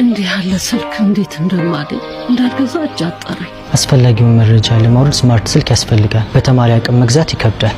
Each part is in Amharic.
እንዲህ ያለ ስልክ እንዴት እንደማገኝ እንዳልገዛ አጣጣረኝ። አስፈላጊውን መረጃ ለማውረድ ስማርት ስልክ ያስፈልጋል። በተማሪ አቅም መግዛት ይከብዳል።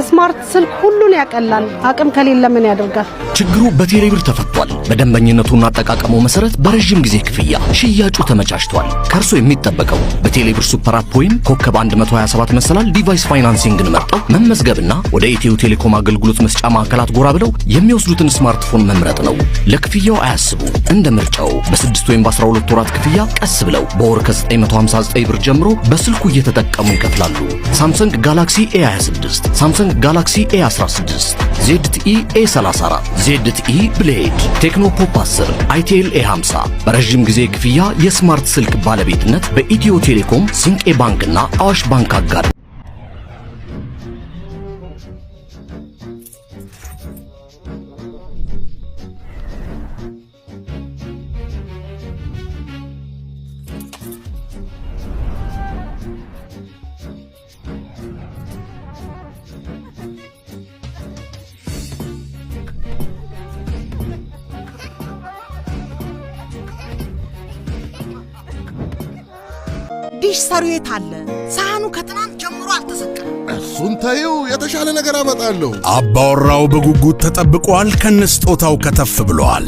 ስማርት ስልክ ሁሉን ያቀላል። አቅም ከሌለ ምን ያደርጋል? ችግሩ በቴሌብር ተፈቷል። በደንበኝነቱና አጠቃቀሙ መሰረት በረጅም ጊዜ ክፍያ ሽያጩ ተመቻችቷል። ከርሶ የሚጠበቀው በቴሌብር ሱፐር አፕ ወይም ኮከብ 127 መሰላል ዲቫይስ ፋይናንሲንግን መርጠው መመዝገብና ወደ ኢትዮ ቴሌኮም አገልግሎት መስጫ ማዕከላት ጎራ ብለው የሚወስዱትን ስማርትፎን መምረጥ ነው። ለክፍያው አያስቡ። እንደ ምርጫው በ6 ወይም በ12 ወራት ክፍያ ቀስ ብለው በወር ከ959 ብር ጀምሮ በስልኩ እየተጠቀሙ ይከፍላሉ። ሳምሰንግ ጋላክሲ A26፣ ሳምሰንግ ጋላክሲ A16፣ ZTE A34፣ ZTE ብሌድ፣ ቴክኖ ፖፕ 10፣ ITL A50 በረጅም ጊዜ ክፍያ የስማርት ስልክ ባለቤትነት በኢትዮ ቴሌኮም፣ ሲንቄ ባንክና አዋሽ ባንክ አጋር። ዲሽ ሰሩየት አለ። ሳህኑ ከትናንት ጀምሮ አልተሰቀለም። እሱን ታዩ የተሻለ ነገር አመጣለሁ። አባወራው በጉጉት ተጠብቋል። ከነስጦታው ከተፍ ብሏል።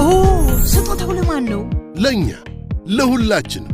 ስጦታው ለማን ነው? ለኛ ለሁላችን።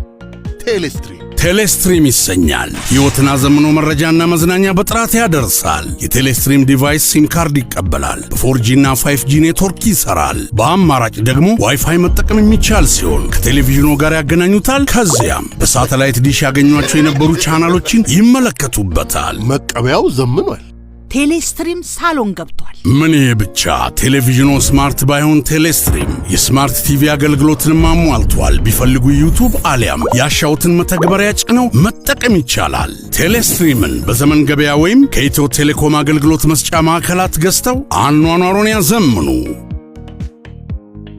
ቴሌስትሪም ይሰኛል። ሕይወትን አዘምኖ መረጃና መዝናኛ በጥራት ያደርሳል። የቴሌስትሪም ዲቫይስ ሲም ካርድ ይቀበላል። በ4G እና 5G ኔትወርክ ይሰራል። በአማራጭ ደግሞ ዋይፋይ መጠቀም የሚቻል ሲሆን ከቴሌቪዥኑ ጋር ያገናኙታል። ከዚያም በሳተላይት ዲሽ ያገኟቸው የነበሩ ቻናሎችን ይመለከቱበታል። መቀበያው ዘምኗል። ቴሌስትሪም ሳሎን ገብቷል። ምን ይሄ ብቻ! ቴሌቪዥኑ ስማርት ባይሆን ቴሌስትሪም የስማርት ቲቪ አገልግሎትን አሟልቷል። ቢፈልጉ ዩቲዩብ አሊያም ያሻውትን መተግበሪያ ጭነው መጠቀም ይቻላል። ቴሌስትሪምን በዘመን ገበያ ወይም ከኢትዮ ቴሌኮም አገልግሎት መስጫ ማዕከላት ገዝተው አኗኗሩን ያዘምኑ።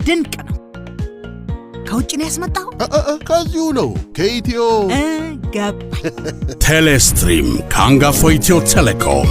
ድንቅ ነው። ከውጭ ነው ያስመጣው? ከዚሁ ነው ከኢትዮ ገባ። ቴሌስትሪም ከአንጋፋው ኢትዮ ቴሌኮም